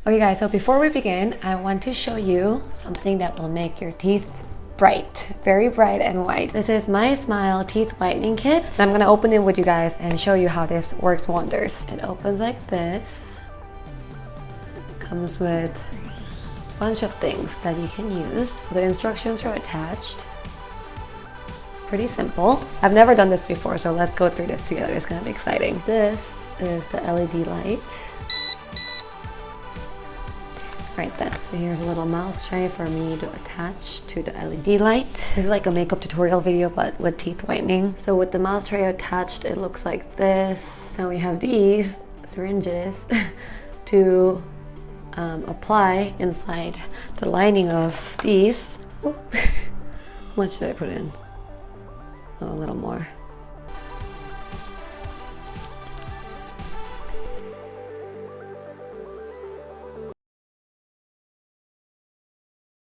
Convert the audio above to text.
Okay guys, so before we begin, I want to show you something that will make your teeth bright, very bright and white. This is MySmile Teeth Whitening Kit. So I'm gonna open it with you guys and show you how this works wonders. It opens like this. Comes with a bunch of things that you can use. The instructions are attached. Pretty simple. I've never done this before, so let's go through this together. It's gonna be exciting. This is the LED light. Right then, so here's a little mouse tray for me to attach to the LED light. This is like a makeup tutorial video, but with teeth whitening. So with the mouse tray attached, it looks like this. Now we have these syringes to apply inside the lining of these. How much did I put in? Oh, a little more.